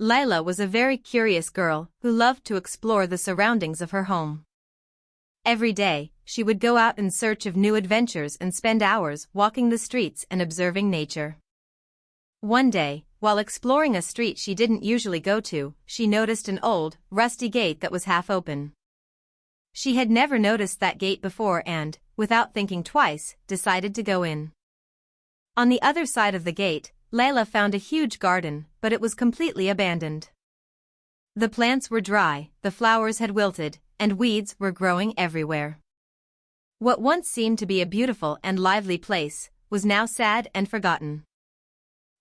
Lila was a very curious girl who loved to explore the surroundings of her home. Every day, she would go out in search of new adventures and spend hours walking the streets and observing nature. One day, while exploring a street she didn't usually go to, she noticed an old, rusty gate that was half open. She had never noticed that gate before and, without thinking twice, decided to go in. On the other side of the gate, Lila found a huge garden, but it was completely abandoned. The plants were dry, the flowers had wilted, and weeds were growing everywhere. What once seemed to be a beautiful and lively place was now sad and forgotten.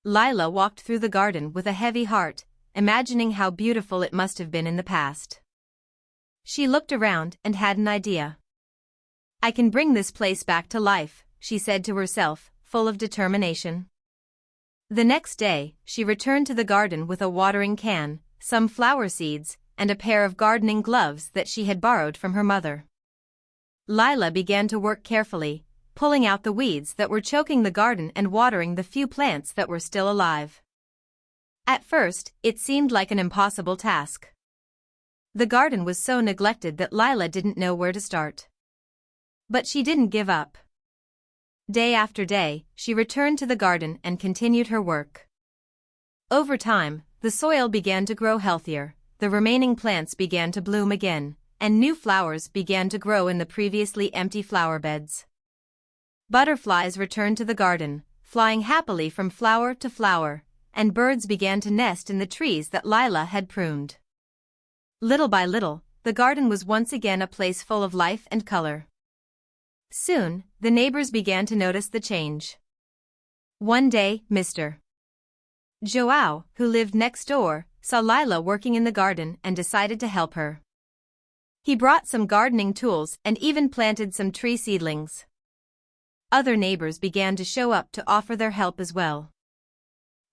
Lila walked through the garden with a heavy heart, imagining how beautiful it must have been in the past. She looked around and had an idea. "I can bring this place back to life," she said to herself, full of determination. The next day, she returned to the garden with a watering can, some flower seeds, and a pair of gardening gloves that she had borrowed from her mother. Lila began to work carefully, pulling out the weeds that were choking the garden and watering the few plants that were still alive. At first, it seemed like an impossible task. The garden was so neglected that Lila didn't know where to start. But she didn't give up. Day after day, she returned to the garden and continued her work. Over time, the soil began to grow healthier, the remaining plants began to bloom again, and new flowers began to grow in the previously empty flower beds. Butterflies returned to the garden, flying happily from flower to flower, and birds began to nest in the trees that Lila had pruned. Little by little, the garden was once again a place full of life and color. Soon, the neighbors began to notice the change. One day, Mr. Joao, who lived next door, saw Lila working in the garden and decided to help her. He brought some gardening tools and even planted some tree seedlings. Other neighbors began to show up to offer their help as well.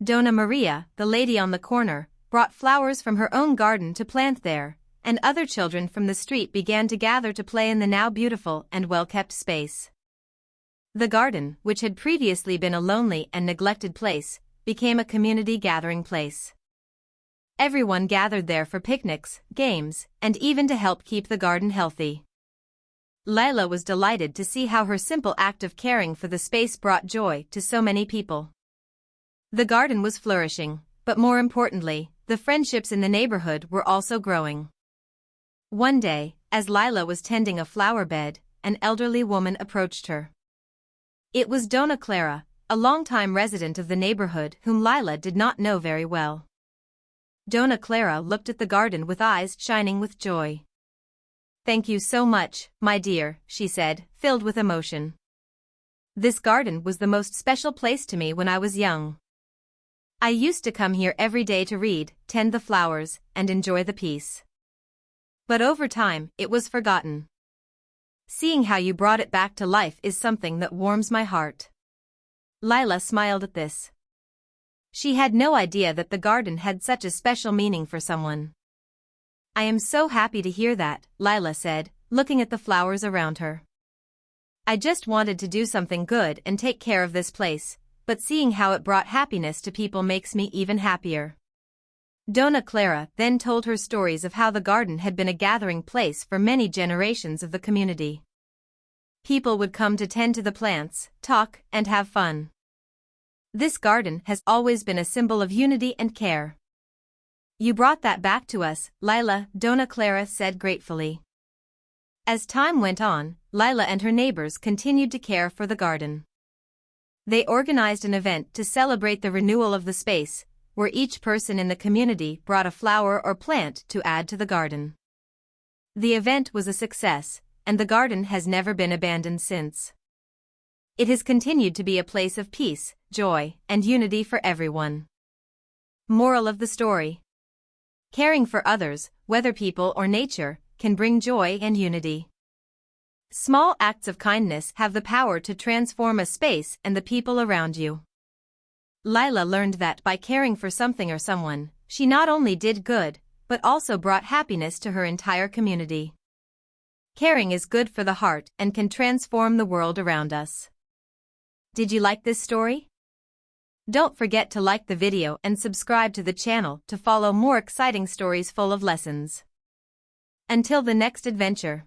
Dona Maria, the lady on the corner, brought flowers from her own garden to plant there, and other children from the street began to gather to play in the now beautiful and well-kept space. The garden, which had previously been a lonely and neglected place, became a community gathering place. Everyone gathered there for picnics, games, and even to help keep the garden healthy. Lila was delighted to see how her simple act of caring for the space brought joy to so many people. The garden was flourishing, but more importantly, the friendships in the neighborhood were also growing. One day, as Lila was tending a flower bed, an elderly woman approached her. It was Dona Clara, a longtime resident of the neighborhood whom Lila did not know very well. Dona Clara looked at the garden with eyes shining with joy. "Thank you so much, my dear," she said, filled with emotion. "This garden was the most special place to me when I was young. I used to come here every day to read, tend the flowers, and enjoy the peace. But over time, it was forgotten. Seeing how you brought it back to life is something that warms my heart." Lila smiled at this. She had no idea that the garden had such a special meaning for someone. "I am so happy to hear that," Lila said, looking at the flowers around her. "I just wanted to do something good and take care of this place, but seeing how it brought happiness to people makes me even happier." Dona Clara then told her stories of how the garden had been a gathering place for many generations of the community. People would come to tend to the plants, talk, and have fun. "This garden has always been a symbol of unity and care." "You brought that back to us, Lila," Dona Clara said gratefully. As time went on, Lila and her neighbors continued to care for the garden. They organized an event to celebrate the renewal of the space, where each person in the community brought a flower or plant to add to the garden. The event was a success, and the garden has never been abandoned since. It has continued to be a place of peace, joy, and unity for everyone. Moral of the story: caring for others, whether people or nature, can bring joy and unity. Small acts of kindness have the power to transform a space and the people around you. Lila learned that by caring for something or someone, she not only did good, but also brought happiness to her entire community. Caring is good for the heart and can transform the world around us. Did you like this story? Don't forget to like the video and subscribe to the channel to follow more exciting stories full of lessons. Until the next adventure.